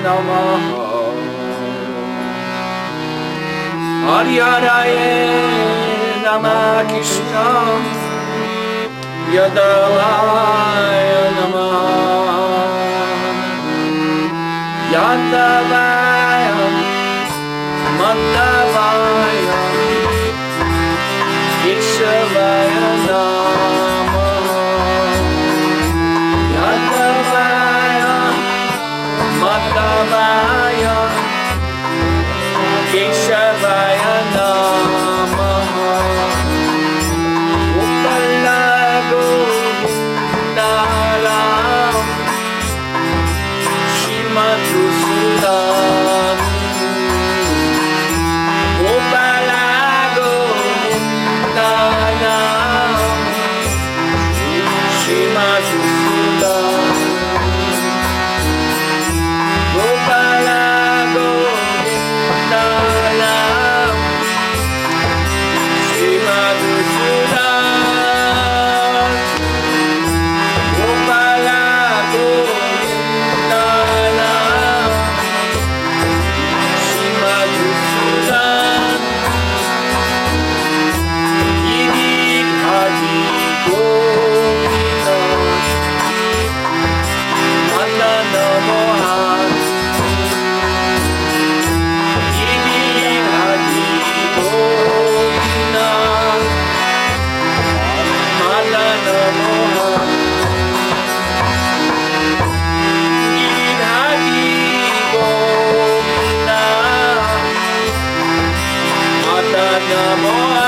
Namaha. Hariharaye Namah Krishna Yadavaya Namah Yadavaya Madhavaya Keshavaya Namah Yadavaya Madhavaya Keshavaya Namaha Gopala Govindaram Shrimati Sudani Gopala Govindaram Shrimati Sudani Gopala Govindaram Shrimati Sudani Gopala Govindaram Shrimati Sudani Giri Govinda Mandana Mohan Giri Govinda Mandana Mohan Giri Govinda Mandana Mohan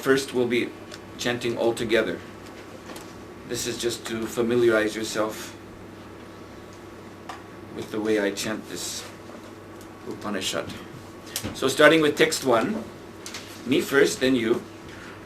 first we'll be chanting all together. This is just to familiarize yourself with the way I chant this Upanishad. So starting with text 1, me first, then you.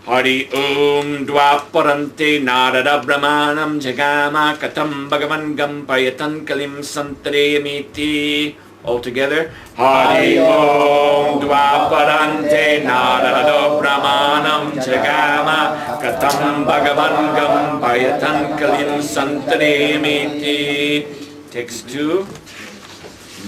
Hari Om Dwaparante Narada Brahmanam Jagama Katam Bhagavan Gam Payatan Kalim Santaremiti. All together. Hari Om Dwaparante Narada Brahmanam Jagama Katam Bhagavan Gam Payatan Kalim Santaremiti. Text 2.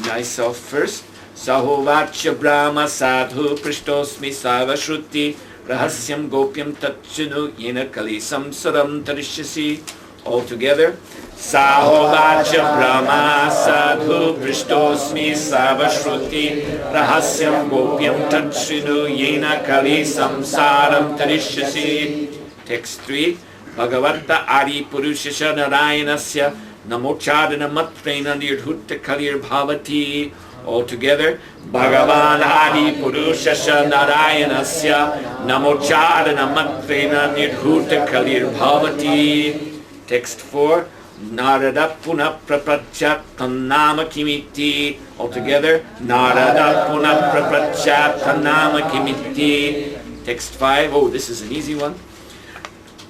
Myself first. Sahovacha Brahma Sadhu Prishtosmi Savashruti Rahasyam Gopyam Tatchinu Yena Kali Samsaram Tarishyasi. All together. Sahovacha Brahma Sadhu Prishtosmi Savashruti Rahasyam Gopyam Tatchinu Yena Kali Samsaram Tarishyasi. Text 3. Bhagavata Adi Purushasya Narayanasya Namochadana Matrena Nirdhutta Kalir Bhavati. All together. Bhagavan Adi Purushasya Narayanasya Namochadana Matrena Nirdhutta Kalir Bhavati. Text 4. Narada Puna Prapachat Tanama Kimiti. All together. Narada Puna Prapachat Tanama Kimiti. Text 5. Oh, this is an easy one.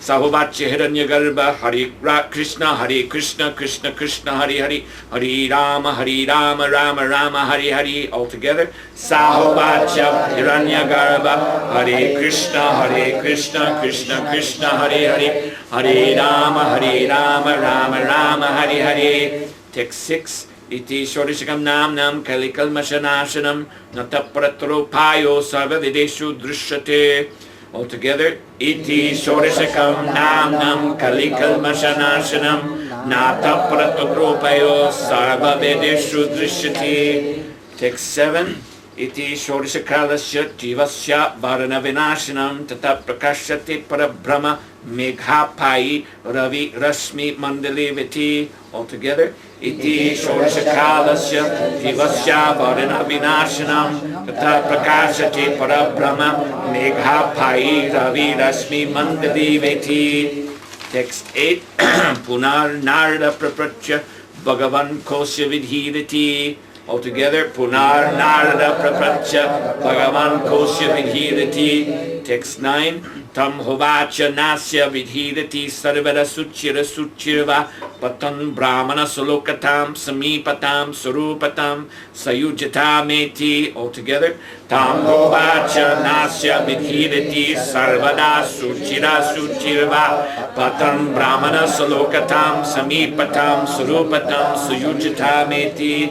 Sahovacha Hiranyagarbha Hare Krishna Krishna Krishna Hare Hare Hare Rama Rama Rama Hare Hare. All together. Sahovacha Hiranyagarbha Hare Krishna Krishna Krishna Hare Hare Hare Rama Rama Rama Hare Hare. Text 6. Iti Shodishakam Nam Kalikalmashanashanam Natapratrupayo Sarva Videshu Drishyate. All together. Iti Shodishakam Nam Kalikalmashanashanam Natapratrupayo Sarva Videshu Drishyate. Text 7. Iti Shodishakalasya Jivasya Varana Vinashanam Tata Prakashyate Parabrahma Meghapai Ravi Rashmi Mandali Viti. All together. Iti Shodishakalasya Jivasya Varana Vinashanam Tata Prakashyate Parabrahma Meghapai Ravi Rashmi Mandali Viti. Text 8. Punar Narada Praprachya Bhagavan Kosya Vidhirati. All together. Punar Narada Praprachya Bhagavan Kosya Vidhirati. Text 9. Tam Hovacha Nasya Vidhirati Sarvara Suchirva Patan Brahmana Solokatam Samipatam Surupatam Sayujata Meti. All together. Tam Hovacha Nasya Vidhirati Sarvada Suchirva Patan Brahmana Solokatam Samipatam Surupatam Sayujata Meti.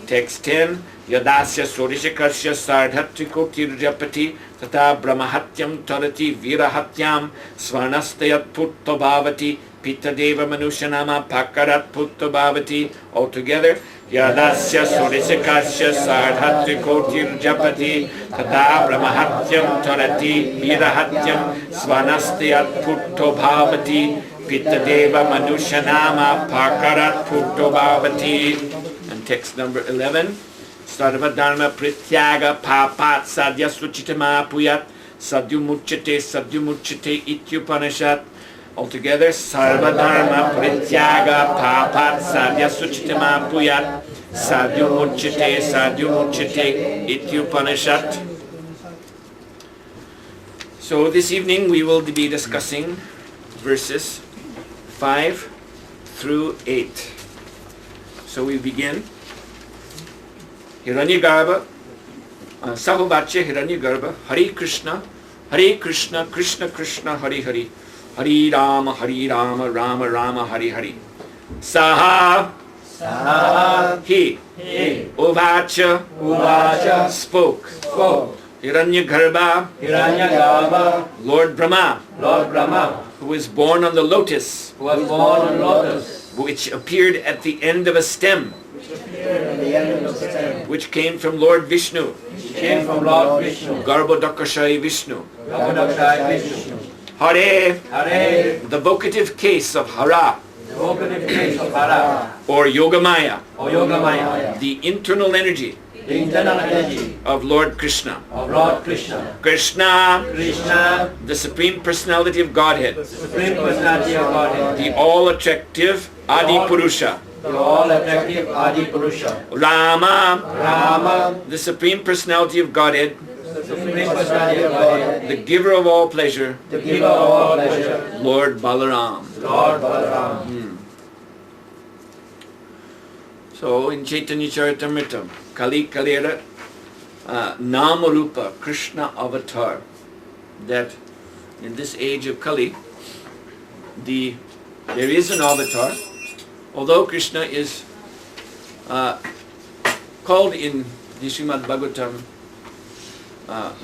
Text 10. Yadasya Sodishakasya Sardhatriko Tirjapati Tata Brahmahatyam Tarati Virahatyam Svanastayat Putta Bhavati Pitadeva Manushanama Pakarat Putta Bhavati. All together. Yadasya Sodishakasya Sardhatriko Tirjapati Tata Brahmahatyam Tarati Virahatyam Svanastayat Putta Bhavati Pitadeva Manushanama Pakarat Putta Bhavati. And text number 11. Sarva Dharma Prityaga Papat Sadhya Suchitama Puyat Sadyumuchate Ityupanishad. All together. Sarva Dharma Prityaga Papat Sadhya Suchitama Puyat Sadyumuchate Ityupanishad. So this evening we will be discussing verses 5 through 8. So we begin. Hiranyagarbha, Sahovacha Hiranyagarbha, Hare Krishna Krishna Krishna Hare Hare, Hare Rama Rama Rama Hare Hare. Saha, he, Uvacha, spoke. Hiranyagarbha, Lord Brahma, who was born on the lotus, which appeared at the end of a stem, which came from Lord Vishnu, Garbhodakashai Vishnu. Hare, the vocative case of Hara, or Yogamaya, the internal energy of Lord Krishna. of Lord Krishna. Krishna, Krishna, the Supreme Personality of Godhead, Supreme Personality of Godhead. the all-attractive Adi Purusha. The all-attractive Adi Purusha. Rama, Rama, the Supreme Personality of Godhead, the Supreme Personality of Godhead. the giver of all pleasure, The giver of all pleasure. Lord Balaram. Lord Balaram. So in Chaitanya Charitamrita, Kali Kalera, Nama Rupa, Krishna Avatar, that in this age of Kali, there is an avatar, although Krishna is called in the Srimad Bhagavatam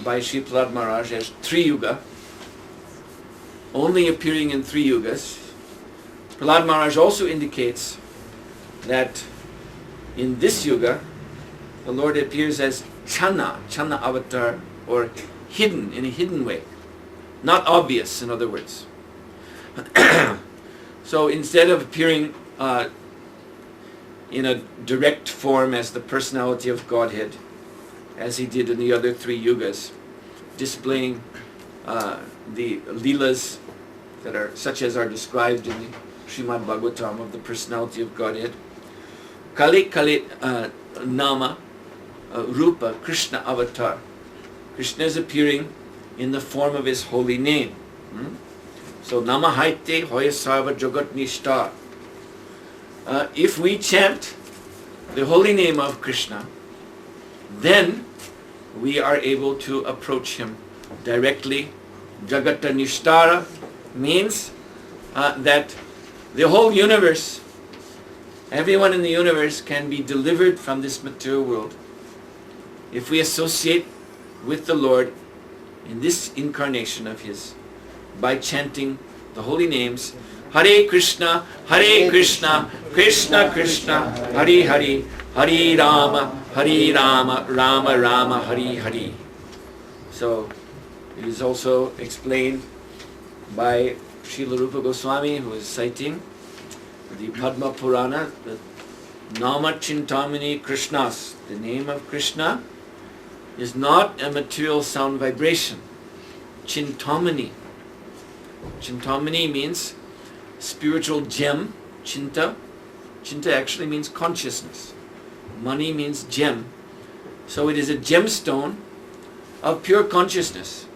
by Sri Prahlad Maharaj as Tri Yuga, only appearing in 3 yugas. Prahlad Maharaj also indicates that in this yuga, the Lord appears as Chana avatar, or hidden, in a hidden way. Not obvious, in other words. So instead of appearing in a direct form as the personality of Godhead, as he did in the other 3 yugas, displaying the leelas that are such as are described in the Srimad Bhagavatam of the personality of Godhead, Kali Nama Rupa Krishna Avatar. Krishna is appearing in the form of his holy name. So Nama Haite Hoya Sarva Jagat Nishtar. If we chant the holy name of Krishna, then we are able to approach him directly. Jagata Nishtara means that the whole universe, everyone in the universe can be delivered from this material world if we associate with the Lord in this incarnation of his by chanting the holy names Hare Krishna, Krishna Krishna, Hare Hare, Hare Rama, Rama Rama, Hare Hare. So it is also explained by Srila Rupa Goswami, who is citing the Padma Purana, the Nama Chintamani Krishnas, the name of Krishna, is not a material sound vibration. Chintamani. Chintamani means spiritual gem. Chinta. Chinta actually means consciousness. Mani means gem. So it is a gemstone of pure consciousness.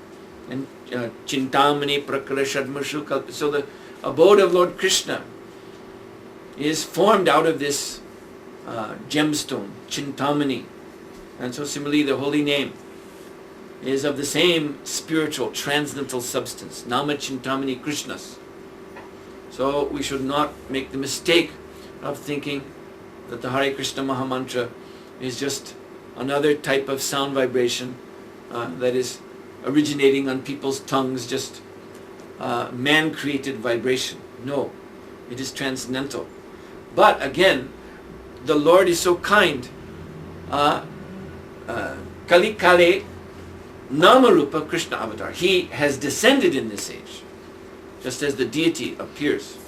And Chintamani Prakara Shadmashu. So the abode of Lord Krishna is formed out of this gemstone, Chintamani. And so similarly the holy name is of the same spiritual, transcendental substance, Nama Chintamani Krishnas. So we should not make the mistake of thinking that the Hare Krishna Mahamantra is just another type of sound vibration that is originating on people's tongues, just man-created vibration. No, it is transcendental. But again, the Lord is so kind. Kali Kale Namarupa Krishna Avatar. He has descended in this age, just as the deity appears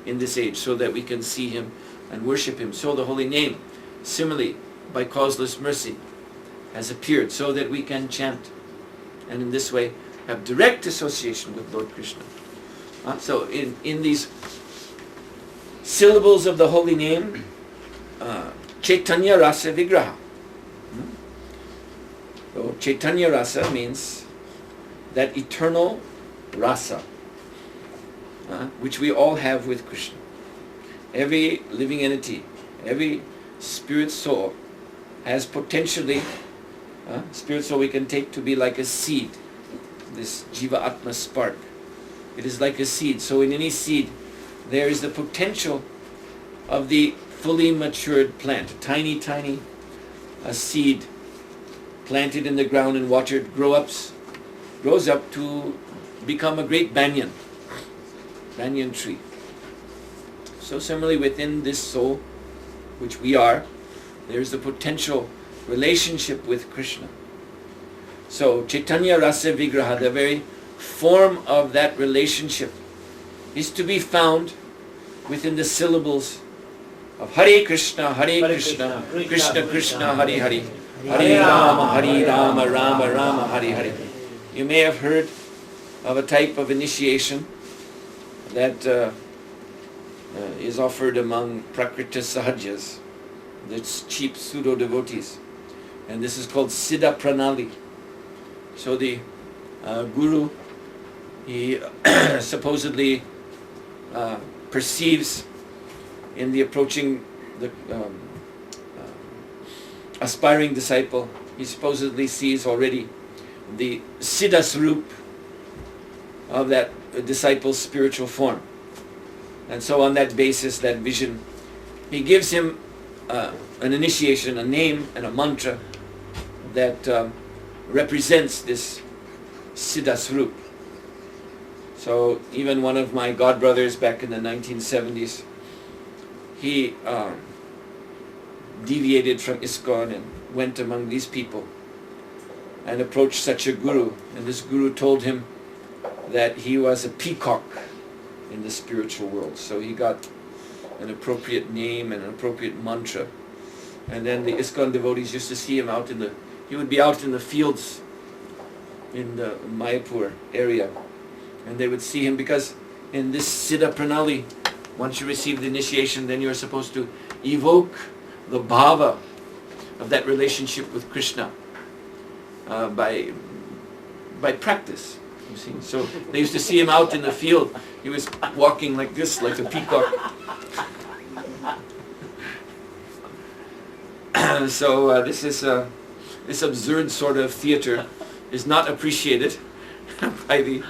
in this age, so that we can see him and worship him. So the holy name, similarly, by causeless mercy, has appeared, so that we can chant, and in this way have direct association with Lord Krishna. So in these syllables of the holy name, Chaitanya Rasa Vigraha. So Chaitanya Rasa means that eternal rasa, which we all have with Krishna. Every living entity, every spirit soul has potentially, spirit soul we can take to be like a seed, this Jiva Atma spark. It is like a seed. So in any seed, there is the potential of the fully matured plant. Tiny, tiny seed planted in the ground and watered grows up to become a great banyan tree. So similarly within this soul, which we are, there is the potential relationship with Krishna. So Chaitanya Rasa Vigraha, the very form of that relationship, is to be found within the syllables of Hare Krishna, Krishna Krishna, Hare Hare, Hare Rama, Rama Rama, Hare Hare. You may have heard of a type of initiation that is offered among Prakrita Sahajas, that's cheap pseudo-devotees. And this is called Siddha Pranali. So the Guru, he supposedly perceives in the approaching the aspiring disciple, he supposedly sees already the Siddha Swarup of that disciple's spiritual form. And so on that basis, that vision, he gives him an initiation, a name and a mantra that represents this Siddha Swarup. So even one of my godbrothers back in the 1970s, he deviated from ISKCON and went among these people and approached such a guru. And this guru told him that he was a peacock in the spiritual world. So he got an appropriate name and an appropriate mantra. And then the ISKCON devotees used to see him out in the, he would be out in the fields in the Mayapur area. And they would see him because in this Siddha Pranali, once you receive the initiation, then you're supposed to evoke the bhava of that relationship with Krishna by practice. You see, so they used to see him out in the field. He was walking like this, like a peacock. So this absurd sort of theater is not appreciated by the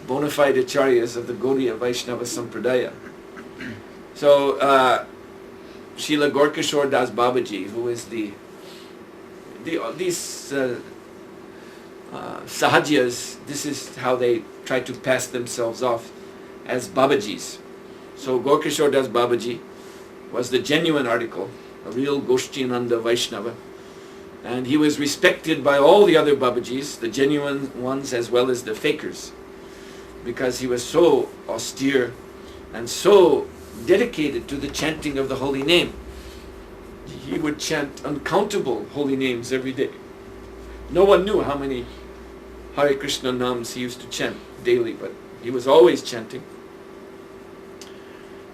bona fide acharyas of the Gaudiya Vaishnava Sampradaya. So Srila Gorkishore Das Babaji, who is these Sahajas, this is how they try to pass themselves off as Babajis. So Gorkishore Das Babaji was the genuine article, a real Goshtinanda Vaishnava, and he was respected by all the other Babajis, the genuine ones as well as the fakers, because he was so austere and so dedicated to the chanting of the holy name. He would chant uncountable holy names every day. No one knew how many Hare Krishna names he used to chant daily, but he was always chanting.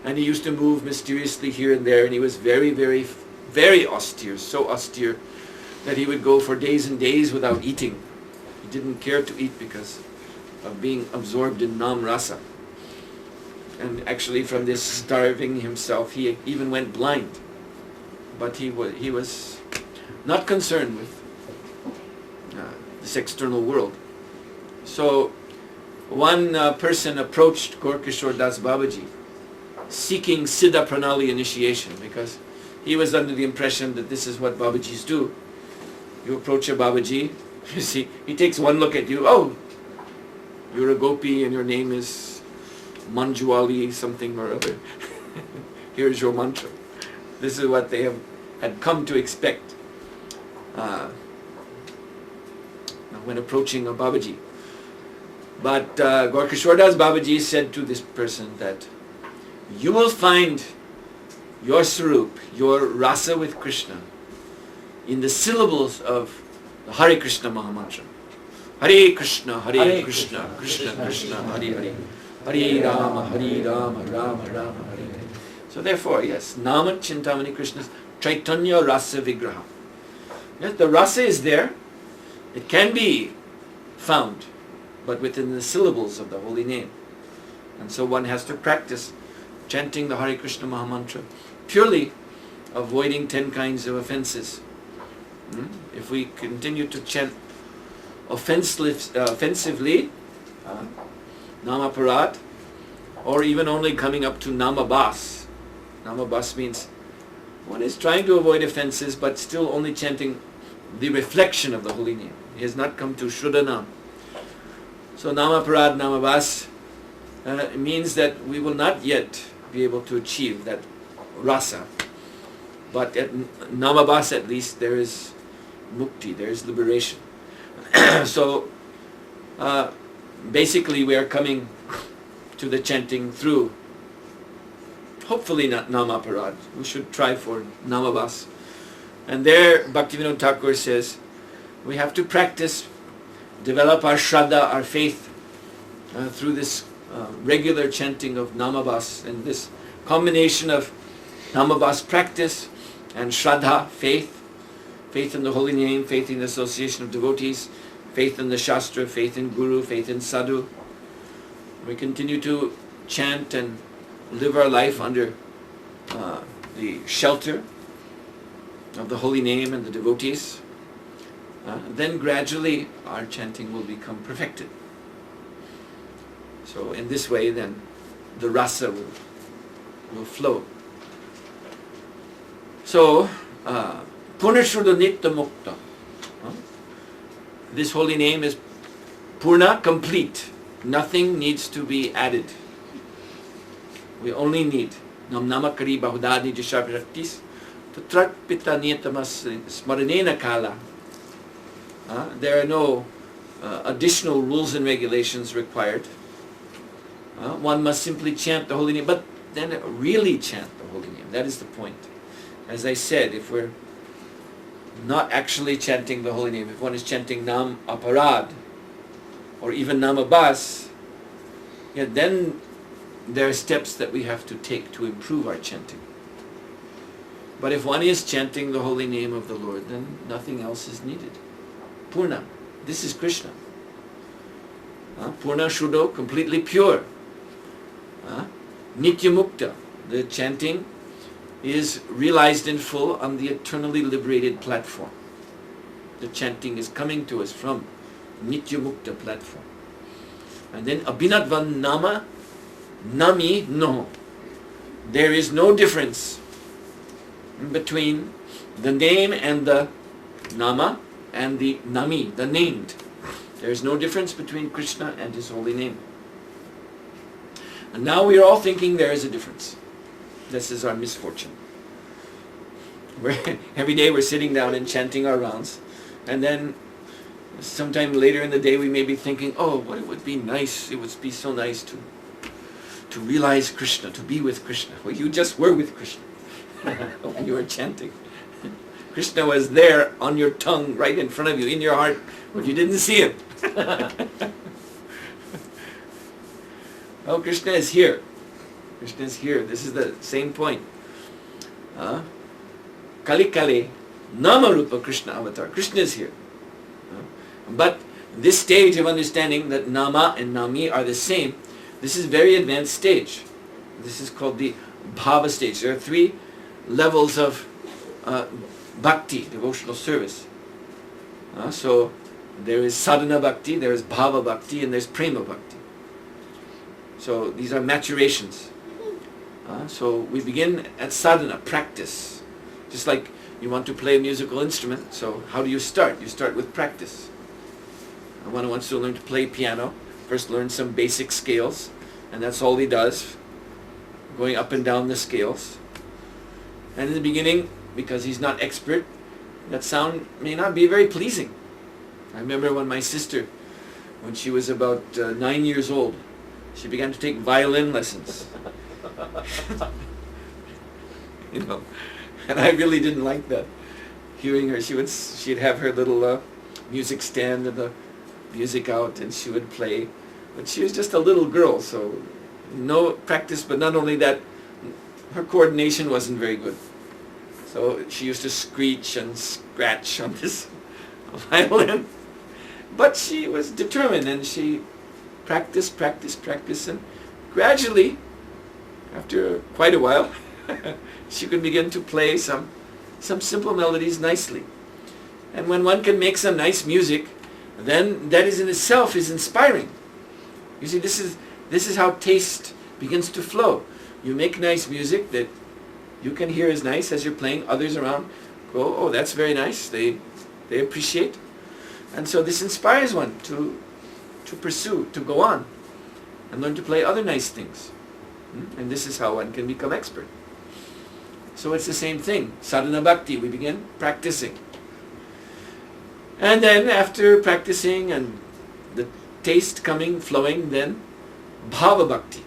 And he used to move mysteriously here and there, and he was very, very, very austere, so austere that he would go for days and days without eating. He didn't care to eat because of being absorbed in Nam Rasa. And actually from this starving himself, he even went blind. But he was not concerned with this external world. So one person approached Gorkishore Das Babaji seeking Siddha Pranali initiation, because he was under the impression that this is what Babajis do. You approach a Babaji, you see, he takes one look at you, oh, you're a gopi and your name is Manjuali something or other. Here's your mantra. This is what they had come to expect when approaching a Babaji. But Gorkishore Das Babaji said to this person that you will find your Swarup, your rasa with Krishna, in the syllables of the Hare Krishna Mahamantra. Hare Krishna, Krishna, Krishna, Hare Hare. Hare Rama, Rama Rama, Hare Hare. So therefore, yes, Nama Chintamani Krishna's Chaitanya Rasa Vigraha. Yes, the rasa is there. It can be found, but within the syllables of the holy name. And so one has to practice chanting the Hare Krishna Mahamantra, purely avoiding 10 kinds of offenses. If we continue to chant offensively, Namaparat, or even only coming up to Namabas. Namabas means one is trying to avoid offenses but still only chanting the reflection of the holy name. He has not come to Shuddhanam. So Namaparad, Namabas means that we will not yet be able to achieve that rasa. But at Namabas at least there is mukti, there is liberation. So basically we are coming to the chanting through, hopefully not Namaparad. We should try for Namabas. And there Bhaktivinoda Thakur says, we have to practice, develop our Shraddha, our faith, through this regular chanting of Namabhas, and this combination of Namabhas practice and Shraddha, faith in the holy name, faith in the association of devotees, faith in the Shastra, faith in Guru, faith in Sadhu. We continue to chant and live our life under the shelter of the holy name and the devotees. Then gradually our chanting will become perfected. So in this way then the rasa will flow. So Purnashuddha Nitya Mukta. This holy name is Purna, complete. Nothing needs to be added. We only need Nam Namakari Bahudadi Jishabhaktis Tatrat Pita Niyatamas Smaranena Kala. There are no additional rules and regulations required. One must simply chant the holy name, but then really chant the holy name. That is the point. As I said, if we're not actually chanting the holy name, if one is chanting Nam Aparad or even Namabhas, then there are steps that we have to take to improve our chanting. But if one is chanting the holy name of the Lord, then nothing else is needed. Purna. This is Krishna. Purna Shuddho, completely pure. Nitya Mukta. The chanting is realized in full on the eternally liberated platform. The chanting is coming to us from Nitya Mukta platform. And then Abhinadvan Nama Nami No. There is no difference between the name and the Nama and the Nami, the named. There is no difference between Krishna and his holy name. And now we are all thinking there is a difference. This is our misfortune. Every day we're sitting down and chanting our rounds, and then sometime later in the day we may be thinking, oh, what it would be nice, it would be so nice to realize Krishna, to be with Krishna. Well, you just were with Krishna when you were chanting. Krishna was there on your tongue, right in front of you, in your heart, but you didn't see him. Oh, Krishna is here. Krishna is here. This is the same point. Kali Kali, Namarupa Krishna avatar. Krishna is here. But this stage of understanding that Nama and Nami are the same, this is a very advanced stage. This is called the Bhava stage. There are 3 levels of bhakti, devotional service. So there is sadhana bhakti, there is bhava bhakti, and there's prema bhakti. So these are maturations. So we begin at sadhana, practice. Just like you want to play a musical instrument, so how do you start? You start with practice. One who wants to learn to play piano, first learn some basic scales, and that's all he does, going up and down the scales. And in the beginning, because he's not expert, that sound may not be very pleasing. I remember when my sister, when she was about 9 years old, she began to take violin lessons. And I really didn't like that. Hearing her, she'd have her little music stand and the music out, and she would play. But she was just a little girl, so no practice. But not only that, her coordination wasn't very good. So she used to screech and scratch on this violin. But she was determined, and she practiced, and gradually, after quite a while, she could begin to play some simple melodies nicely. And when one can make some nice music, then that is in itself is inspiring. You see, this is how taste begins to flow. You make nice music that you can hear as nice as you're playing. Others around go, oh, that's very nice. They appreciate. And so this inspires one to pursue, to go on and learn to play other nice things. And this is how one can become expert. So it's the same thing. Sadhana bhakti, we begin practicing. And then after practicing and the taste coming, flowing, then bhava bhakti.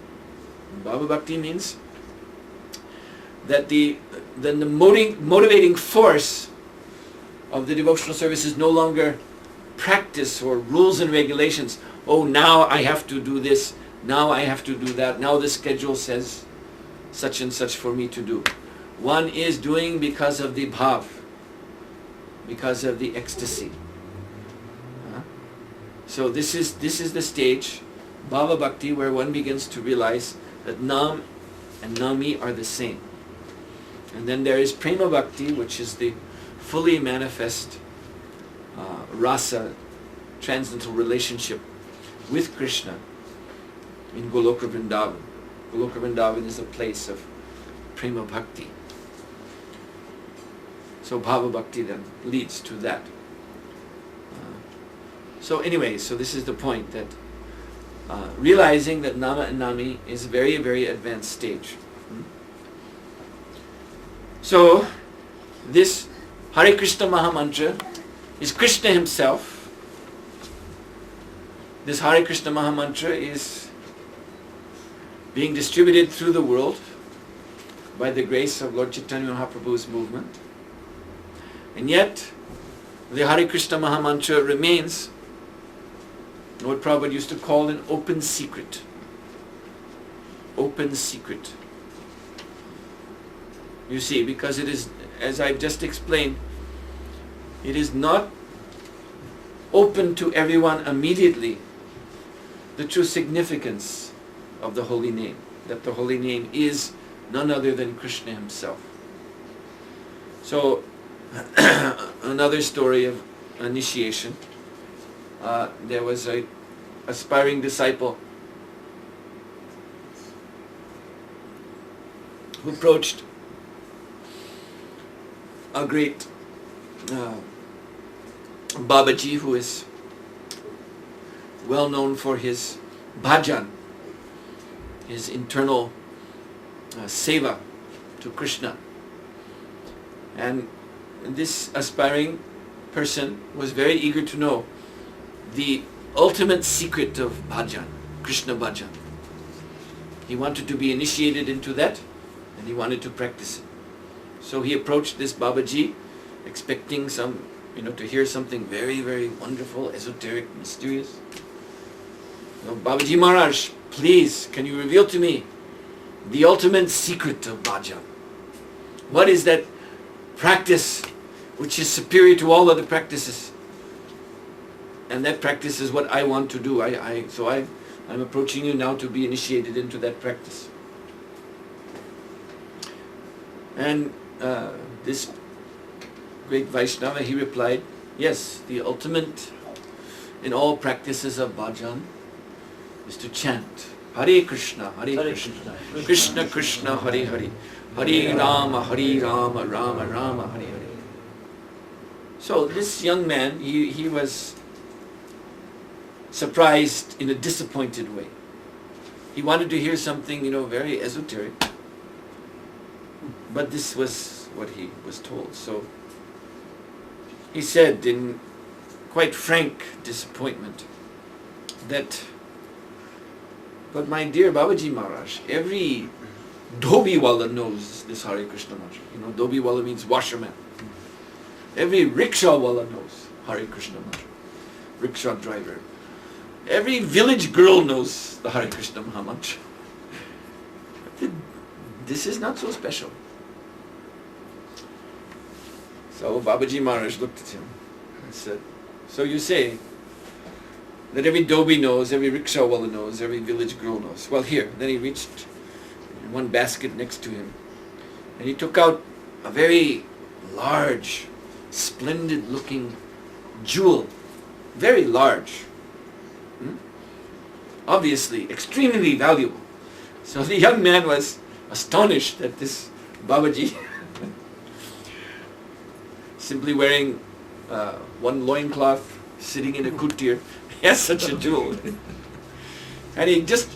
Bhava bhakti means that the motivating force of the devotional service is no longer practice or rules and regulations. Oh, now I have to do this, now I have to do that, now the schedule says such and such for me to do. One is doing because of the bhav, because of the ecstasy. So this is the stage, Bhava Bhakti, where one begins to realize that Nam and Nami are the same. And then there is Prema Bhakti, which is the fully manifest rasa, transcendental relationship with Krishna in Goloka Vrindavan. Goloka Vrindavan is a place of Prema Bhakti. So Bhava Bhakti then leads to that. So anyway, so this is the point, that realizing that Nama and Nami is a very, very advanced stage. So this Hare Krishna Mahamantra is Krishna himself. This Hare Krishna Mahamantra is being distributed through the world by the grace of Lord Chaitanya Mahaprabhu's movement. And yet, the Hare Krishna Mahamantra remains what Prabhupada used to call an open secret. Open secret. You see, because it is, as I've just explained, it is not open to everyone immediately the true significance of the holy name, that the holy name is none other than Krishna himself. So, another story of initiation. There was a aspiring disciple who approached a great Babaji, who is well known for his bhajan, his internal seva to Krishna. And this aspiring person was very eager to know the ultimate secret of bhajan, Krishna bhajan. He wanted to be initiated into that, and he wanted to practice it. So he approached this Babaji, expecting to hear something very, very wonderful, esoteric, mysterious. Babaji Maharaj, please, can you reveal to me the ultimate secret of bhajan? What is that practice which is superior to all other practices? And that practice is what I want to do. So I'm approaching you now to be initiated into that practice. And this great Vaishnava, he replied, yes, the ultimate in all practices of bhajan is to chant Hare Krishna, Hare Krishna, Krishna Krishna, Hare Hare, Hare Rama, Rama Rama, Hare Hare. So this young man, he was surprised in a disappointed way. He wanted to hear something, very esoteric. But this was what he was told. So he said in quite frank disappointment that, but my dear Babaji Maharaj, every Dhobiwala knows this Hare Krishna mantra. Dhobiwala means washerman. Every rickshawwala knows Hare Krishna mantra. Rickshaw driver. Every village girl knows the Hare Krishna Mahamantra. This is not so special. So Babaji Maharaj looked at him and said, so you say that every Dhobi knows, every rickshawwala knows, every village girl knows. Well, here. Then he reached in one basket next to him, and he took out a very large, splendid looking jewel. Very large. Obviously, extremely valuable. So the young man was astonished that this Babaji, simply wearing one loincloth, sitting in a kutir, has such a jewel. And he just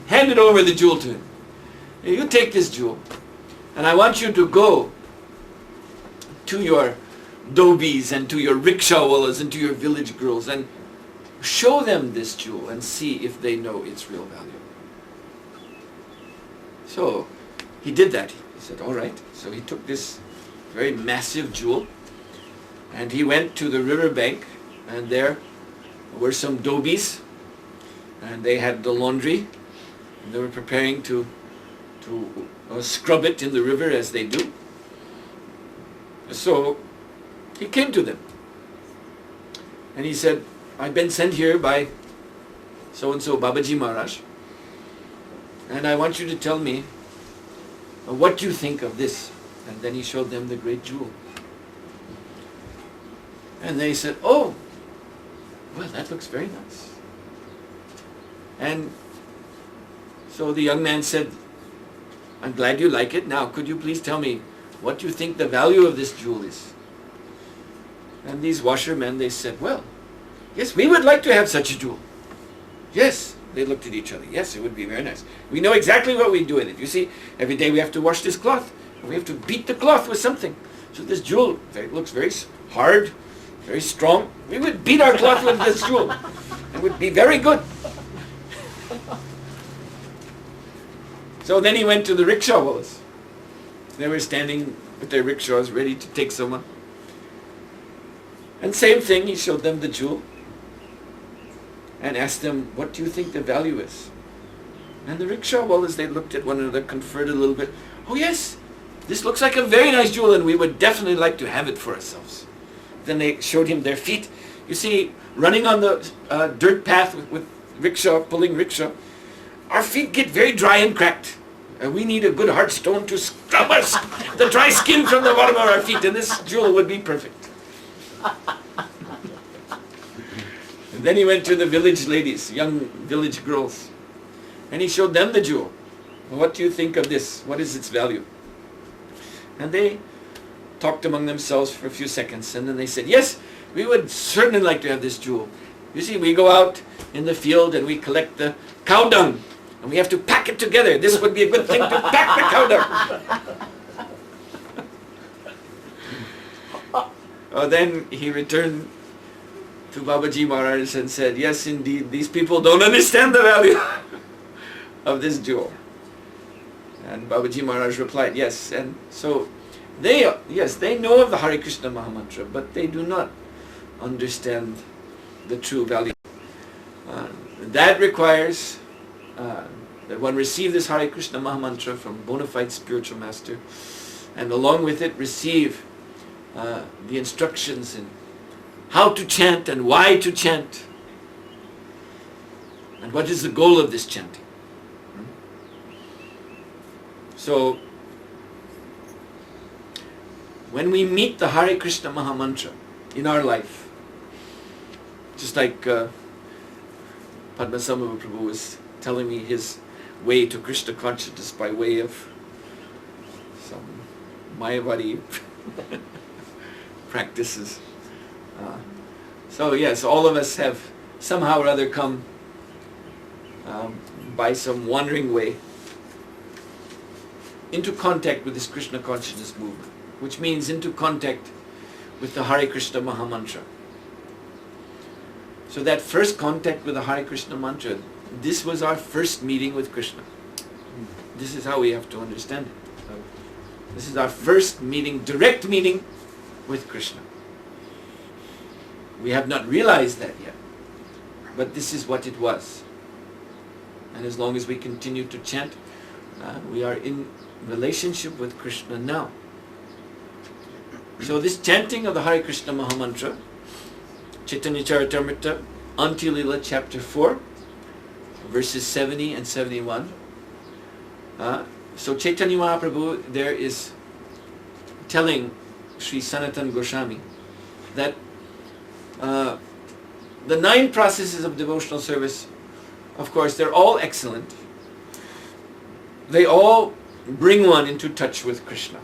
handed over the jewel to him. You take this jewel, and I want you to go to your dhobis and to your rickshawwalas and to your village girls and show them this jewel and see if they know its real value. So he did that. He said, all right. So he took this very massive jewel And he went to the river bank, and there were some dhobies, and they had the laundry, and they were preparing to scrub it in the river as they do. So he came to them, and he said, I've been sent here by so-and-so Babaji Maharaj, and I want you to tell me what you think of this. And then he showed them the great jewel. And they said, oh, well, that looks very nice. And so the young man said, I'm glad you like it. Now, could you please tell me what you think the value of this jewel is? And these washermen, they said, well, yes, we would like to have such a jewel. Yes. They looked at each other. Yes, it would be very nice. We know exactly what we do in it. You see, every day we have to wash this cloth. And we have to beat the cloth with something. So this jewel looks very hard, very strong. We would beat our cloth with this jewel. It would be very good. So then he went to the rickshaw wallahs. They were standing with their rickshaws ready to take someone. And same thing, he showed them the jewel and asked them, what do you think the value is? And the rickshaw wallahs, they looked at one another, conferred a little bit. Oh yes, this looks like a very nice jewel, and we would definitely like to have it for ourselves. Then they showed him their feet. You see, running on the dirt path with rickshaw, pulling rickshaw, our feet get very dry and cracked. And we need a good hard stone to scrub us, the dry skin from the bottom of our feet, and this jewel would be perfect. And then he went to the village ladies, young village girls, and he showed them the jewel. What do you think of this? What is its value? And they talked among themselves for a few seconds, and then they said, yes, we would certainly like to have this jewel. You see, we go out in the field and we collect the cow dung, and we have to pack it together. This would be a good thing to pack the cow dung. Then he returned to Babaji Maharaj and said, yes, indeed, these people don't understand the value of this jewel. And Babaji Maharaj replied, yes. And so they know of the Hare Krishna Mahamantra, but they do not understand the true value. That requires that one receive this Hare Krishna Mahamantra from bona fide spiritual master, and along with it receive the instructions in how to chant and why to chant, and what is the goal of this chanting. So, when we meet the Hare Krishna Mahamantra in our life, just like Padmasambhava Prabhu was telling me his way to Krishna consciousness by way of some Mayavadi practices. So yes, all of us have somehow or other come by some wandering way into contact with this Krishna consciousness movement, which means into contact with the Hare Krishna Mahamantra. So that first contact with the Hare Krishna mantra, this was our first meeting with Krishna. This is how we have to understand it. This is our first meeting, direct meeting with Krishna. We have not realized that yet, but this is what it was. And as long as we continue to chant, we are in relationship with Krishna now. So this chanting of the Hare Krishna Mahamantra, Chaitanya Charitamrita, Antilila chapter 4, verses 70 and 71. So Chaitanya Mahaprabhu there is telling Sri Sanatana Goswami that the 9 processes of devotional service, of course, they're all excellent. They all bring one into touch with Krishna.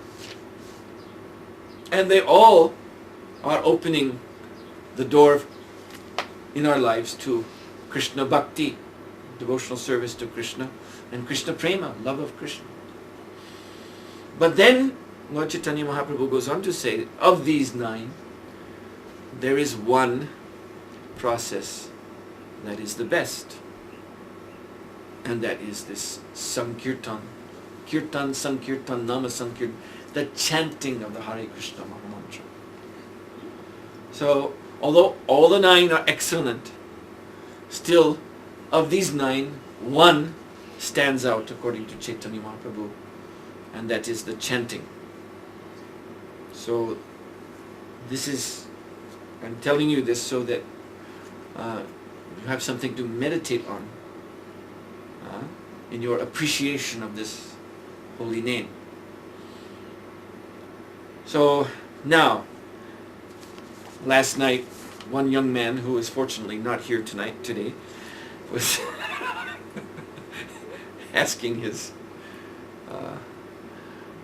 And they all are opening the door in our lives to Krishna Bhakti, devotional service to Krishna, and Krishna Prema, love of Krishna. But then Lord Chaitanya Mahaprabhu goes on to say, of these 9, there is one process that is the best, and that is this Sankirtan. Kirtan, Sankirtan, Nama Sankirtan, the chanting of the Hare Krishna Mahamantra. So, although all the 9 are excellent, still, of these 9, one stands out according to Chaitanya Mahaprabhu, and that is the chanting. So, this is, I'm telling you this so that you have something to meditate on in your appreciation of this holy name. So, now, last night, one young man who is fortunately not here today, was asking his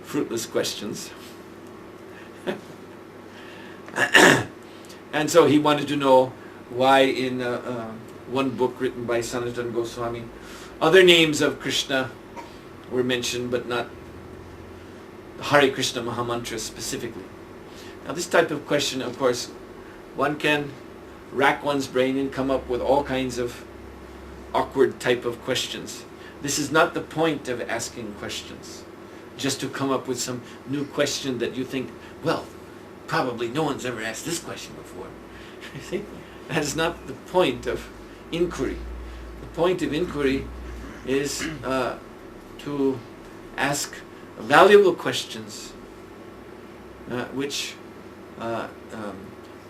fruitless questions. And so he wanted to know why in one book written by Santarana Goswami, other names of Krishna were mentioned, but not Hare Krishna Mahamantra specifically. Now this type of question, of course, one can rack one's brain and come up with all kinds of awkward type of questions. This is not the point of asking questions, just to come up with some new question that you think, well, probably no one's ever asked this question before. You see? That's not the point of inquiry. The point of inquiry is to ask valuable questions which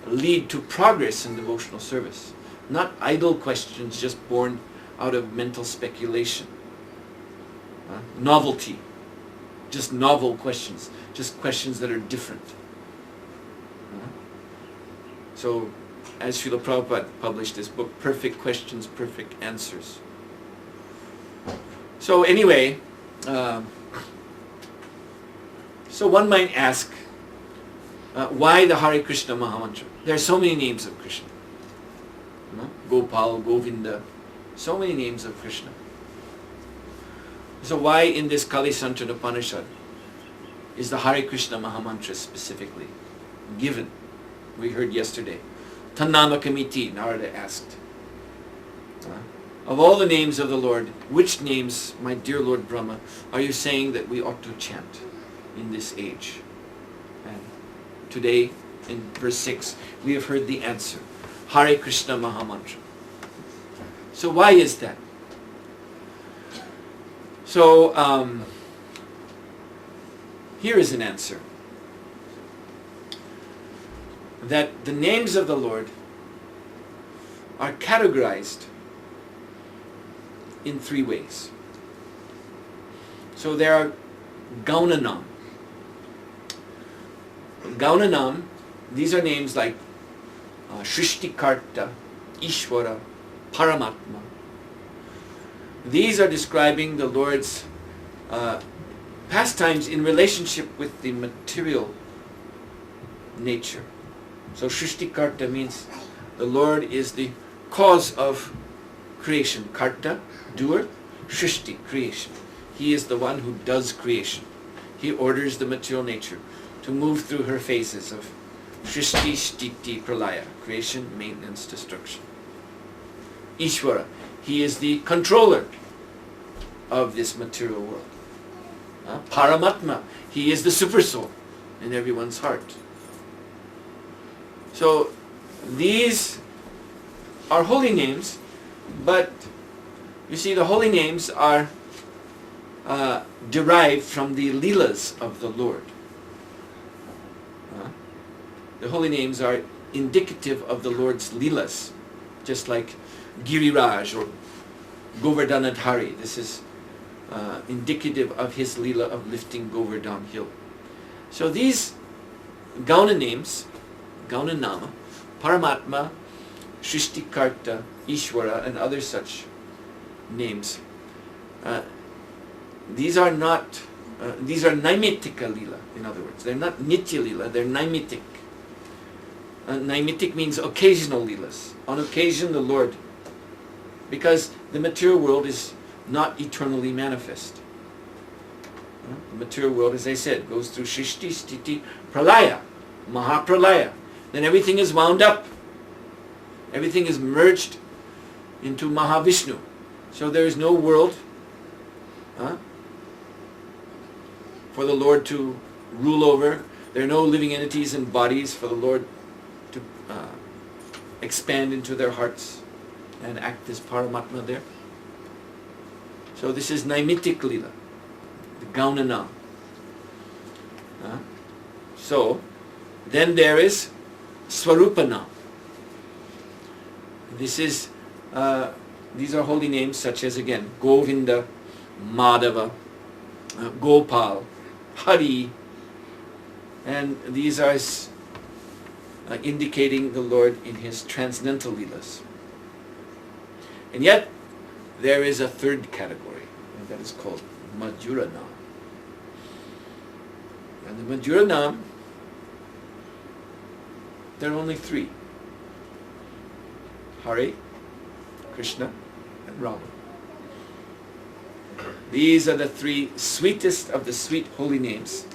lead to progress in devotional service. Not idle questions just born out of mental speculation. Novelty. Just novel questions. Just questions that are different. So, as Srila Prabhupada published this book, Perfect Questions, Perfect Answers. So anyway, so one might ask, why the Hare Krishna Mahamantra? There are so many names of Krishna. Gopal, Govinda, so many names of Krishna. So why in this Santarana Upanishad is the Hare Krishna Mahamantra specifically given? We heard yesterday. Tannama Kamiti, Narada asked. Of all the names of the Lord, which names, my dear Lord Brahma, are you saying that we ought to chant in this age? And today, in verse 6, we have heard the answer. Hare Krishna Mahamantra. So why is that? So, here is an answer. That the names of the Lord are categorized in 3 ways. So there are Gaunanam. Gaunanam, these are names like Shrishtikarta, Ishvara, Paramatma. These are describing the Lord's pastimes in relationship with the material nature. So Shrishtikarta means the Lord is the cause of creation. Karta, doer. Shrishti, creation. He is the one who does creation. He orders the material nature to move through her phases of Shrishti, Sthiti, Pralaya. Creation, maintenance, destruction. Ishvara. He is the controller of this material world. Paramatma. He is the supersoul in everyone's heart. So these are holy names, but you see the holy names are derived from the leelas of the Lord. The holy names are indicative of the Lord's leelas, just like Giriraj or Govardhanadhari. This is indicative of his leela of lifting Govardhan hill. So these Gauna names, Gauna Nama, Paramatma, Shrishtikarta, Ishvara, and other such names, these are not, these are Naimitika Leela, in other words. They're not Nitya Leela, they're Naimitik. Naimitik means occasional Leelas. On occasion the Lord, because the material world is not eternally manifest. The material world, as I said, goes through Shrishti, Sthiti, Pralaya, Mahapralaya. Then everything is wound up. Everything is merged into Mahavishnu. So there is no world for the Lord to rule over. There are no living entities and bodies for the Lord to expand into their hearts and act as Paramatma there. So this is Naimitik Lila, the Gaunana. So then there is Swarupana. This is, these are holy names such as again Govinda, Madhava, Gopal, Hari, and these are indicating the Lord in His transcendental Leelas. And yet there is a third category, and that is called Madhura Nam. And the Madhura Nam, there are only three: Hare, Krishna, and Rama. These are the three sweetest of the sweet holy names,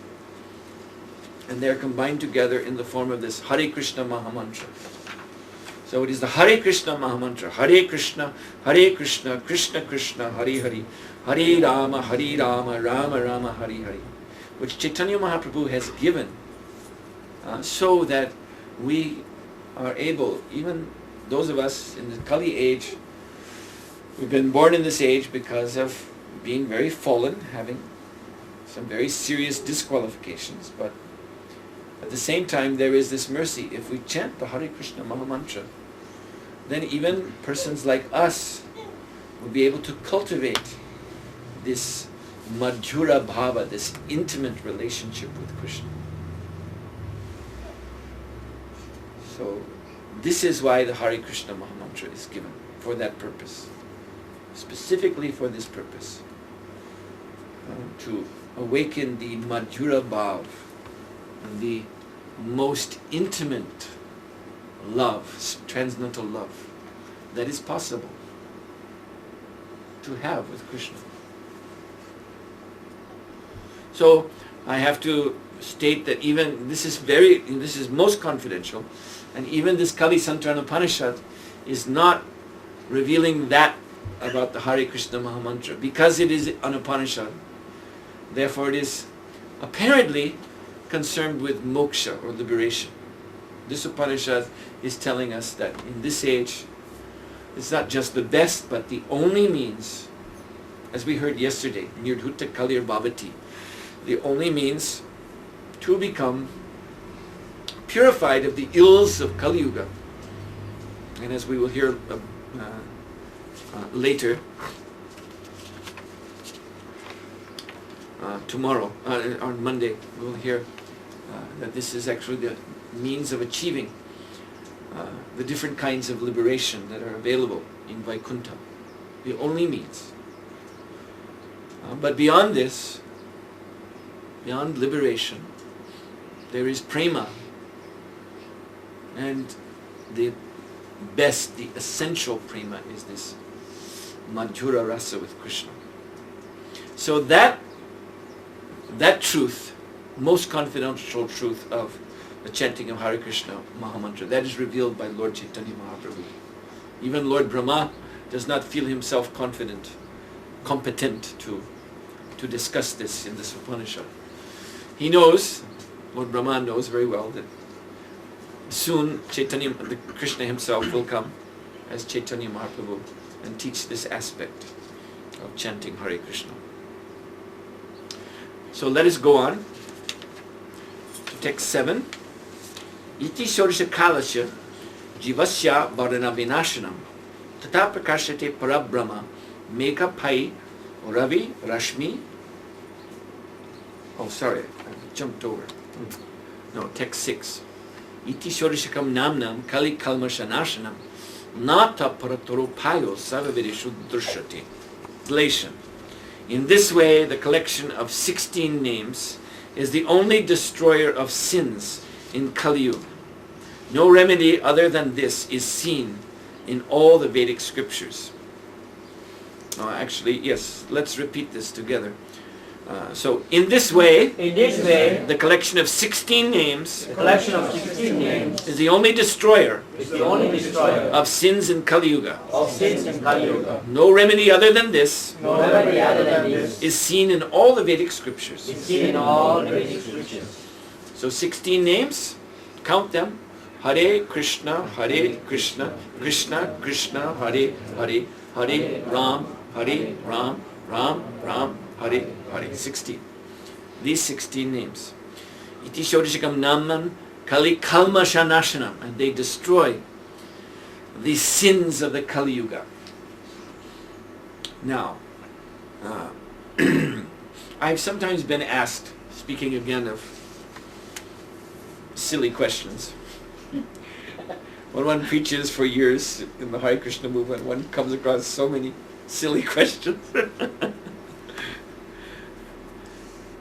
and they are combined together in the form of this Hare Krishna Mahamantra. So it is the Hare Krishna Mahamantra, Hare Krishna, Krishna Krishna, Hare Hare, Hare Rama, Rama Rama, Hare Hare, which Chaitanya Mahaprabhu has given so that we are able, even those of us in the Kali age, we've been born in this age because of being very fallen, having some very serious disqualifications, but at the same time there is this mercy. If we chant the Hare Krishna Mahamantra, then even persons like us will be able to cultivate this Madhura Bhava, this intimate relationship with Krishna. So this is why the Hare Krishna Mahamantra is given, for that purpose, specifically for this purpose, to awaken the Madhura Bhav, the most intimate love, transcendental love, that is possible to have with Krishna. So I have to state that even this is most confidential, and even this Kali Santarana Upanishad is not revealing that about the Hare Krishna Mahamantra, because it is an Upanishad. Therefore it is apparently concerned with moksha or liberation. This Upanishad is telling us that in this age, it's not just the best, but the only means, as we heard yesterday, Nirdhuta Kalir Bhavati, the only means to become purified of the ills of Kali Yuga. And as we will hear later, tomorrow, on Monday, we'll hear that this is actually the means of achieving the different kinds of liberation that are available in Vaikuntha. The only means. But beyond this, beyond liberation, there is prema. And the best, the essential prema is this Madhura Rasa with Krishna. So that truth, most confidential truth of the chanting of Hare Krishna Mahamantra, that is revealed by Lord Chaitanya Mahaprabhu. Even Lord Brahma does not feel himself competent to discuss this in this Upanishad. He knows, Lord Brahma knows very well, that soon Chaitanya, Krishna himself will come as Chaitanya Mahaprabhu and teach this aspect of chanting Hare Krishna. So let us go on to text 7. Iti sorsha kalasya jivasya varana vinashanam tata prakashate parabrahma meka pai ravi rashmi. Oh, sorry, I jumped over. No, text 6. Iti sorishakam namnam kali kalmashanashanam nata paratoro payo savavirishu drshati. Translation. In this way, the collection of 16 names is the only destroyer of sins in Kali Yuga. No remedy other than this is seen in all the Vedic scriptures. Actually, yes, let's repeat this together. So, in this way, the collection of 16 names is the only destroyer of sins in Kali Yuga. No remedy other than this is seen in all the Vedic scriptures. So 16 names, count them, Hare Krishna, Krishna Krishna, Hare Hare, Hare Ram, Ram Ram, Hare Hare. 16. These 16 names. Iti Shodashikam Naman Kali Kalma Shanashanam. And they destroy the sins of the Kali Yuga. Now, I've sometimes been asked, speaking again of silly questions, when one preaches for years in the Hare Krishna movement, one comes across so many silly questions.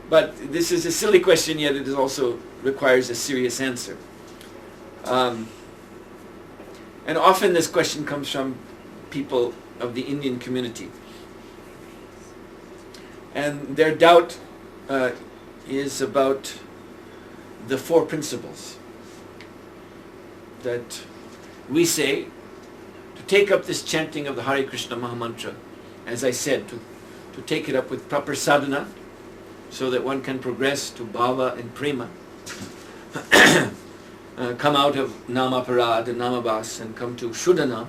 But this is a silly question, yet it also requires a serious answer. And often this question comes from people of the Indian community. And their doubt is about the four principles that we say to take up this chanting of the Hare Krishna Mahamantra, as I said, to take it up with proper sadhana so that one can progress to bhava and prema, come out of namaparad and namabhas and come to shuddhanam.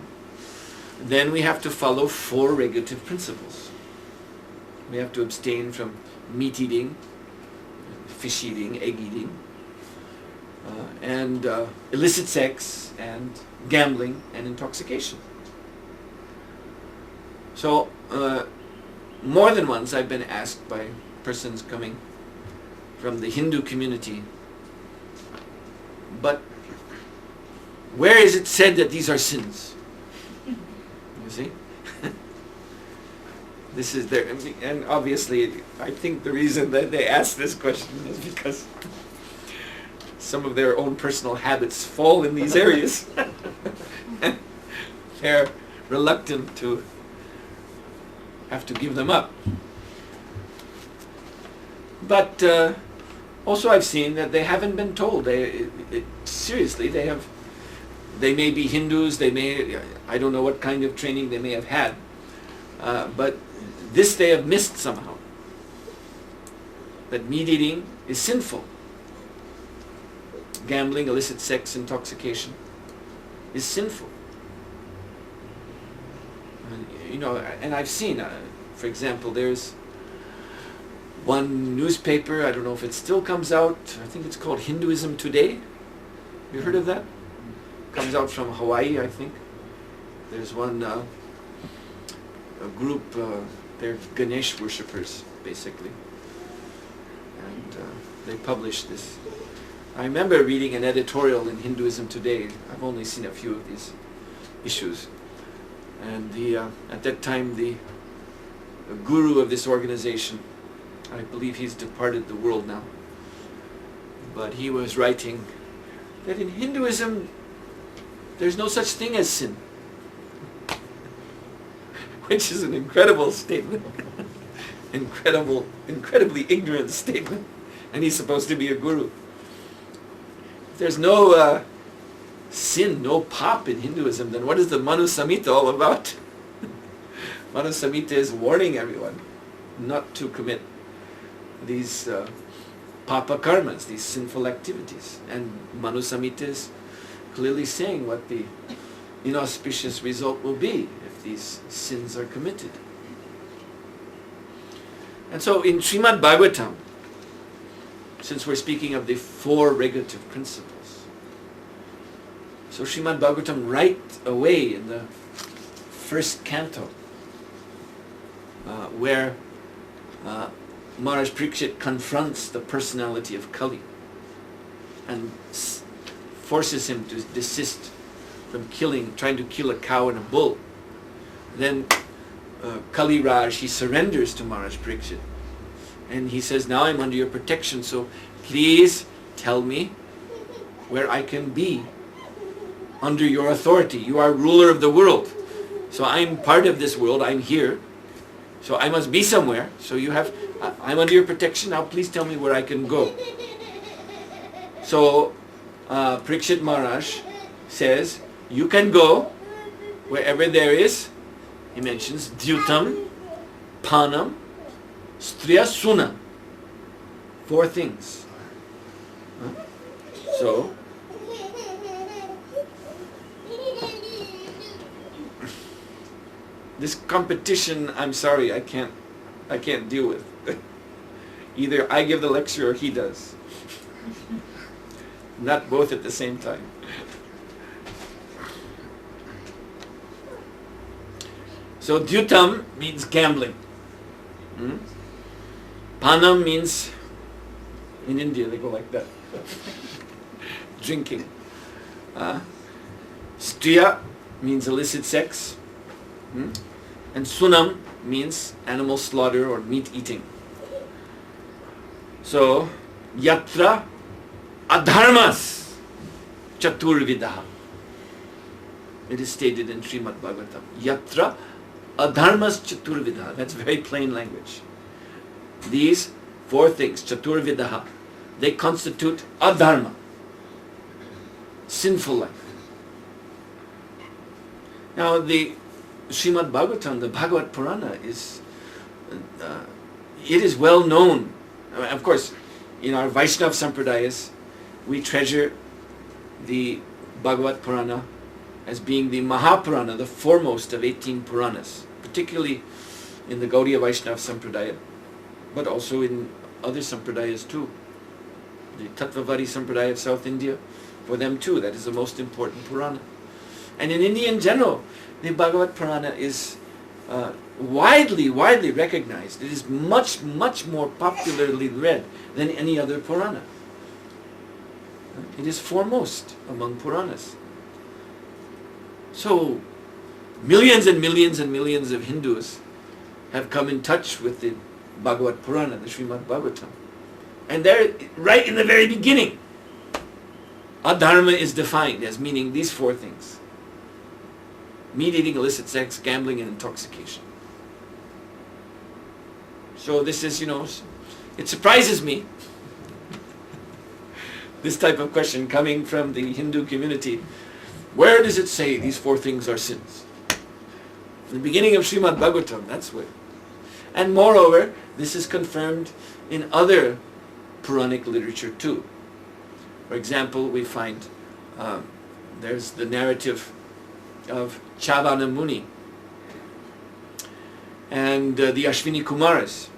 Then we have to follow four regulative principles. We have to abstain from meat eating, fish eating, egg eating, and illicit sex, and gambling, and intoxication. So, more than once I've been asked by persons coming from the Hindu community, but where is it said that these are sins? You see? This is their, and obviously I think the reason that they ask this question is because some of their own personal habits fall in these areas. And they're reluctant to have to give them up. But also I've seen that they haven't been told. Seriously, they may be Hindus, I don't know what kind of training they may have had, but this they have missed somehow. That meat eating is sinful. Gambling, illicit sex, intoxication is sinful. And I've seen, for example, there's one newspaper, I don't know if it still comes out, I think it's called Hinduism Today. You heard of that? Comes out from Hawaii, I think. There's one a group, they're Ganesh worshippers, basically. And they publish this. I remember reading an editorial in Hinduism Today. I've only seen a few of these issues. And at that time, the guru of this organization, I believe he's departed the world now, but he was writing that in Hinduism, there's no such thing as sin. Which is an incredible statement. Incredibly ignorant statement. And he's supposed to be a guru. If there's no sin, no pop in Hinduism, then what is the Manu Samhita all about? Manu Samhita is warning everyone not to commit these papa karmas, these sinful activities. And Manu Samhita is clearly saying what the inauspicious result will be if these sins are committed. And so in Srimad Bhagavatam, since we're speaking of the four regulative principles, so Srimad Bhagavatam right away in the first canto, where Maharaj Parikshit confronts the personality of Kali and forces him to desist from trying to kill a cow and a bull. Then Kali Raj, he surrenders to Maharaj Parikshit. And he says, now I'm under your protection, so please tell me where I can be under your authority. You are ruler of the world. So I'm part of this world, I'm here. So I must be somewhere. So I'm under your protection, now please tell me where I can go. So Parikshit Maharaj says, you can go wherever there is, he mentions Dhyutam, Panam, Striya Suna. 4 things. So, this competition, I'm sorry, I can't deal with. Either I give the lecture or he does. Not both at the same time. So dyutam means gambling. Panam means, in India they go like that, drinking. Striya means illicit sex. And sunam means animal slaughter or meat eating. So, yatra adharmas chaturvidaha. It is stated in Srimad Bhagavatam. Yatra adharmas chaturvidaha. That's very plain language. These four things, chaturvidaha, they constitute adharma, sinful life. Now the Srimad Bhagavatam, the Bhagavad Purana, is it is well known. Of course, in our Vaishnava Sampradayas, we treasure the Bhagavad Purana as being the Mahapurana, the foremost of 18 Puranas, particularly in the Gaudiya Vaishnava Sampradaya, but also in other Sampradayas too. The Tattvavari Sampradaya of South India, for them too, that is the most important Purana. And in India in general, the Bhagavad Purana is widely recognized. It is much more popularly read than any other Purana. It is foremost among Puranas. So, millions and millions and millions of Hindus have come in touch with the Bhagavad Purana, the Srimad Bhagavatam. And there, right in the very beginning, adharma is defined as meaning these four things: meat eating, illicit sex, gambling, and intoxication. So this is, it surprises me, this type of question coming from the Hindu community. Where does it say these four things are sins? In the beginning of Srimad Bhagavatam, that's where. And moreover, this is confirmed in other Puranic literature too. For example, we find there's the narrative of Chavana Muni and the Ashwini Kumaras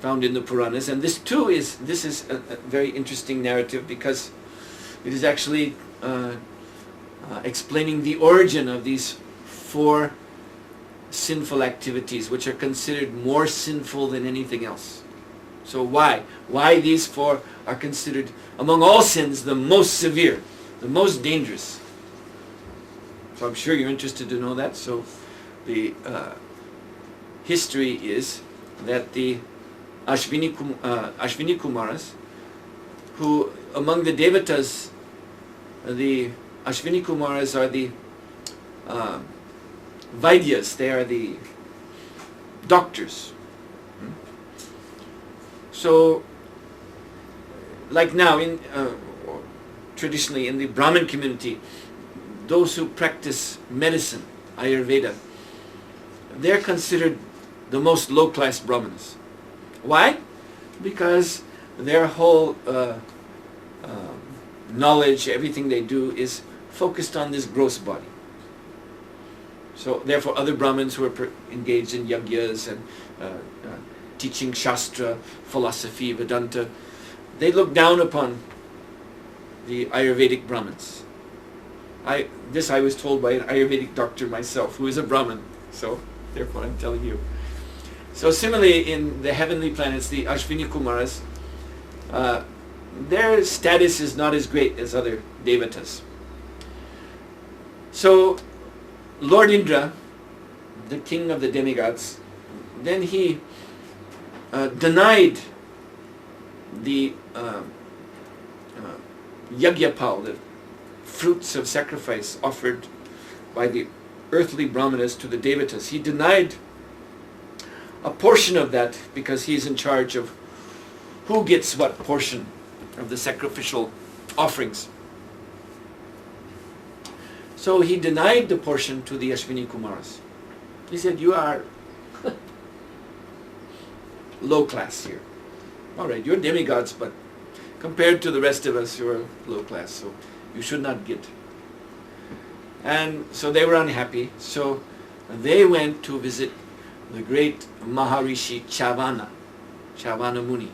found in the Puranas, and this is a very interesting narrative because it is actually explaining the origin of these four sinful activities which are considered more sinful than anything else. So why these four are considered among all sins the most severe, the most dangerous. So I'm sure you're interested to know that. So the history is that the Ashwini Kumaras, who among the Devatas, the Ashwini Kumaras are the Vaidyas, they are the doctors. So, like now, traditionally in the Brahmin community, those who practice medicine, Ayurveda, they're considered the most low-class Brahmanas. Why? Because their whole knowledge, everything they do is focused on this gross body. So therefore other Brahmins who are engaged in yagyas and teaching Shastra, philosophy, Vedanta, they look down upon the Ayurvedic Brahmins. I was told by an Ayurvedic doctor myself, who is a Brahmin, so therefore I'm telling you. So similarly in the heavenly planets, the Ashwini Kumaras, their status is not as great as other Devatas. So Lord Indra, the king of the demigods, then he denied the yagyapal, the fruits of sacrifice offered by the earthly brahmanas to the devatas. He denied a portion of that because he's in charge of who gets what portion of the sacrificial offerings. So he denied the portion to the Ashwini Kumaras. He said, you are low class here. All right, you're demigods, but compared to the rest of us, you're low class, so you should not get. And so they were unhappy. So they went to visit the great Maharishi Chavana Muni.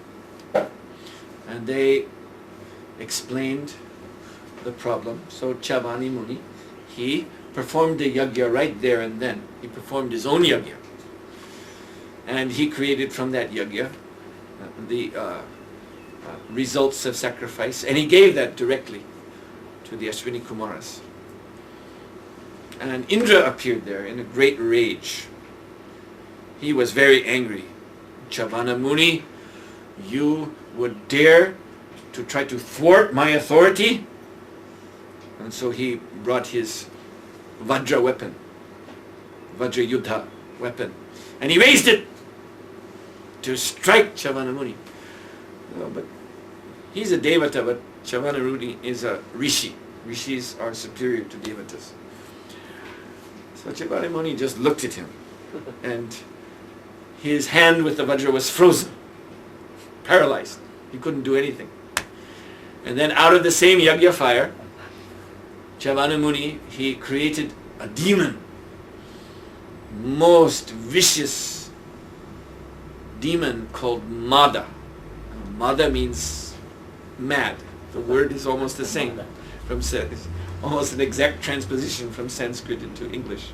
And they explained the problem. So Chavani Muni, he performed the yajna right there and then. He performed his own yajna. And he created from that yajna the results of sacrifice. And he gave that directly to the Ashwini Kumaras. And Indra appeared there in a great rage. He was very angry. Chavana Muni, you would dare to try to thwart my authority? And so he brought his Vajra weapon, Vajra Yuddha weapon, and he raised it to strike Chavana Muni. But he's a Devata, but Chavana Muni is a Rishi. Rishis are superior to Devatas. So Chavana Muni just looked at him, and his hand with the Vajra was frozen, paralyzed. He couldn't do anything. And then out of the same yajna fire, Chavana Muni, he created a demon, most vicious demon called Mada. Mada means mad. The word is almost the same. It's almost an exact transposition from Sanskrit into English.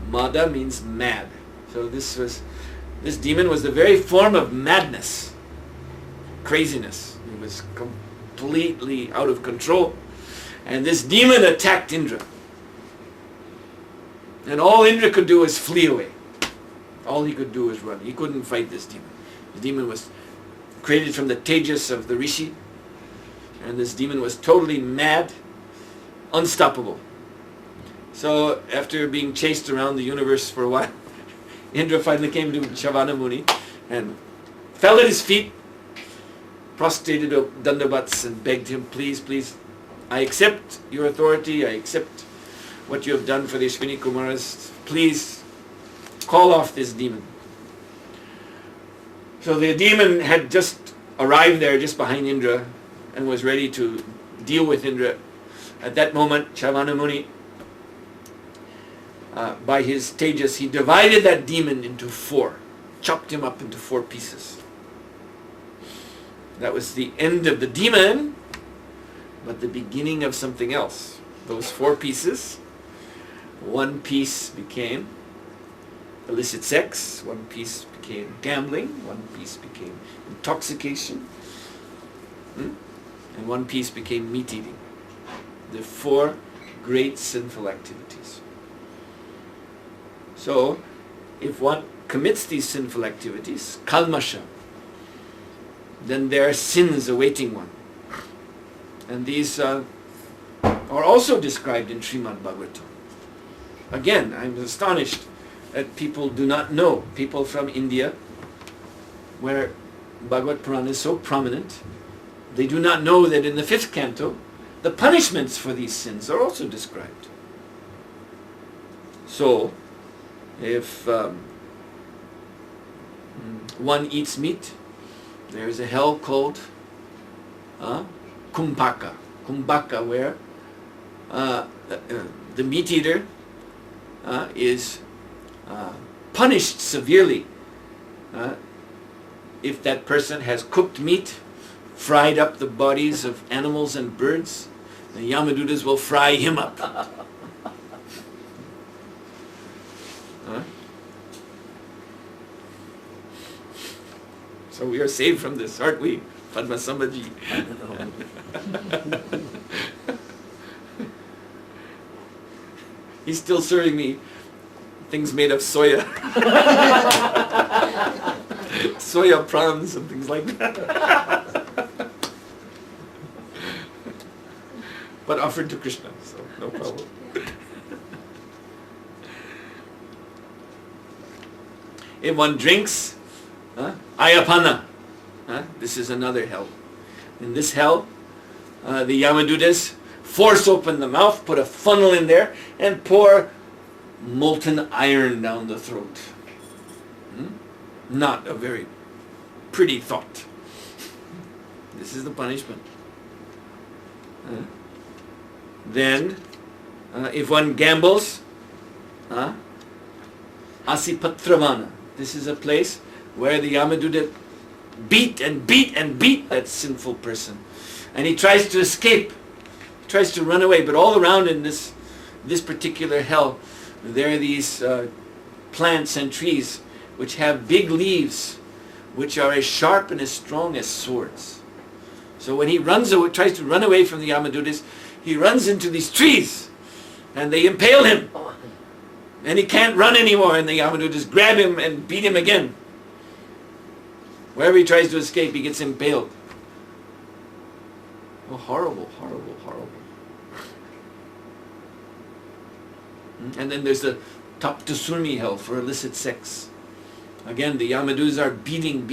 Mada means mad. So this demon was the very form of madness, craziness. It was completely out of control. And this demon attacked Indra. And all Indra could do was flee away. All he could do was run. He couldn't fight this demon. The demon was created from the tejas of the Rishi. And this demon was totally mad, unstoppable. So after being chased around the universe for a while, Indra finally came to Chavana Muni and fell at his feet, prostrated dandavats and begged him, please, please, I accept your authority, I accept what you have done for the Ashwini Kumaras, please call off this demon. So the demon had just arrived there just behind Indra and was ready to deal with Indra. At that moment, Chavana Muni, by his tejas, he divided that demon into four, chopped him up into 4 pieces. That was the end of the demon, but the beginning of something else. Those 4 pieces, 1 piece became illicit sex, 1 piece became gambling, 1 piece became intoxication, and 1 piece became meat eating. The 4 great sinful activities. So, if one commits these sinful activities, kalmasha, then there are sins awaiting one. And these are also described in Srimad Bhagavatam. Again, I'm astonished that people do not know, people from India, where Bhagavad Purana is so prominent, they do not know that in the 5th canto, the punishments for these sins are also described. So, if one eats meat, there is a hell called Kumbhaka. Kumbhaka, where the meat eater is punished severely if that person has cooked meat, fried up the bodies of animals and birds. The Yamadutas will fry him up. So we are saved from this, aren't we, Padma Sambhaji? He's still serving me things made of soya. Soya prawns and things like that. But offered to Krishna, so no problem. If one drinks, ayapana, this is another hell. In this hell, the Yamadutas force open the mouth, put a funnel in there, and pour molten iron down the throat. Not a very pretty thought. This is the punishment. Then If one gambles, Asipatravana. This is a place where the Yamaduta beat and beat and beat that sinful person. And he tries to escape. He tries to run away. But all around in this particular hell, there are these plants and trees which have big leaves, which are as sharp and as strong as swords. So when he tries to run away from the Yamadutas, he runs into these trees. And they impale him. And he can't run anymore. And the Yamadutas grab him and beat him again. Wherever he tries to escape, he gets impaled. Oh, horrible, horrible, horrible. And then there's the Taptasurmi hell for illicit sex. Again, the Yamadutas are beating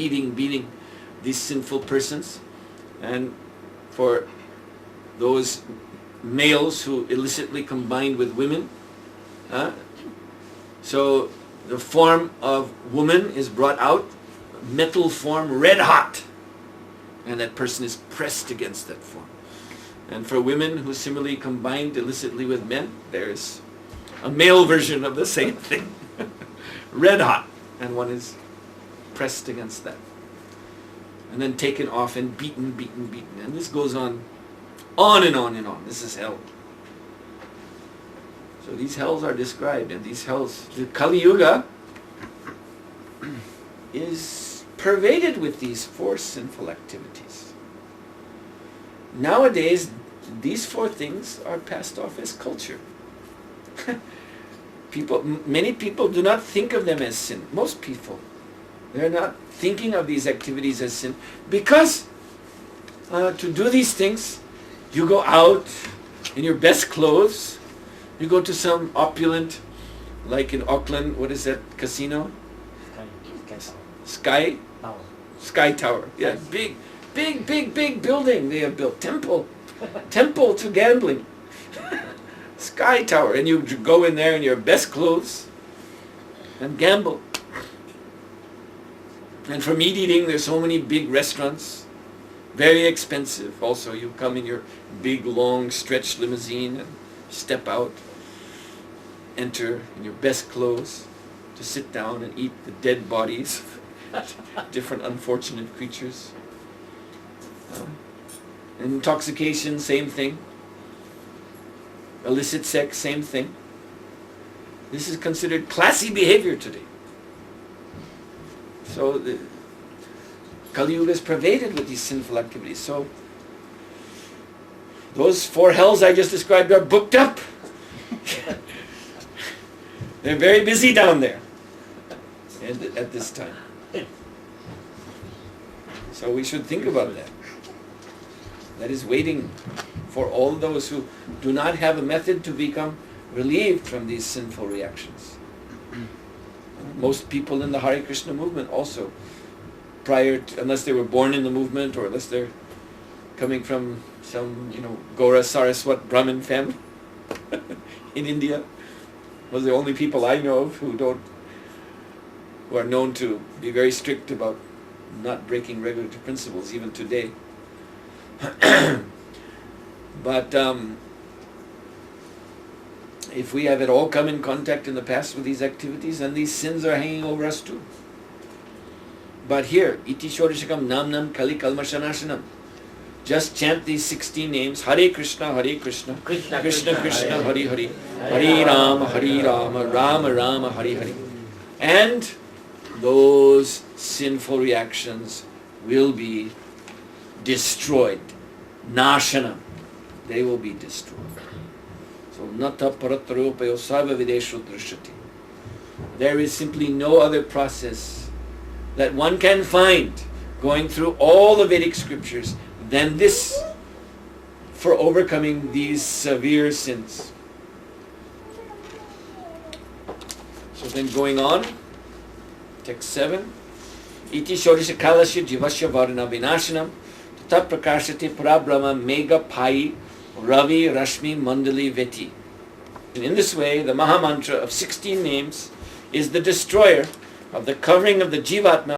these sinful persons. And for those males who illicitly combined with women, so the form of woman is brought out, metal form, red hot, and that person is pressed against that form. And for women who similarly combined illicitly with men, there's a male version of the same thing, red hot, and one is pressed against that, and then taken off and beaten, and this goes on and on and on. This is hell. So these hells are described, and these hells, the Kali Yuga is pervaded with these 4 sinful activities. Nowadays, these 4 things are passed off as culture. Many people do not think of them as sin. Most people, they're not thinking of these activities as sin, because to do these things, you go out in your best clothes. You go to some opulent, like in Auckland, what is that casino? Sky Tower. Yeah, big building they have built. Temple to gambling. Sky Tower. And you go in there in your best clothes and gamble. And for meat eating, there's so many big restaurants. Very expensive. Also, you come in your big, long, stretched limousine and step out. Enter in your best clothes to sit down and eat the dead bodies of different unfortunate creatures. Intoxication, same thing. Illicit sex, same thing. This is considered classy behavior today. So the Kali Yuga is pervaded with these sinful activities. So those 4 hells I just described are booked up. They're very busy down there at this time. So we should think about that. That is waiting for all those who do not have a method to become relieved from these sinful reactions. Most people in the Hare Krishna movement also, unless they were born in the movement, or unless they're coming from some, Gora Saraswat Brahmin family in India, was the only people I know of who are known to be very strict about not breaking regulatory principles even today. But if we have at all come in contact in the past with these activities, then these sins are hanging over us too. But here, iti shorishakam namnam kali kalmashanashanam. Just chant these 16 names, Hare Krishna, Krishna Krishna, Hare Hare, Hare Rama, Rama Rama, Hare Hare. And those sinful reactions will be destroyed. Nashana. They will be destroyed. So, nata paratrayopayo sarva videshu drishyati. There is simply no other process that one can find going through all the Vedic scriptures than this for overcoming these severe sins. So then going on, text 7. Iti shorisha kalasya jivasya varna vinashanam tata prakashati parabrahma mega pai ravi rashmi mandali veti. And in this way, the Maha Mantra of 16 names is the destroyer of the covering of the Jivatma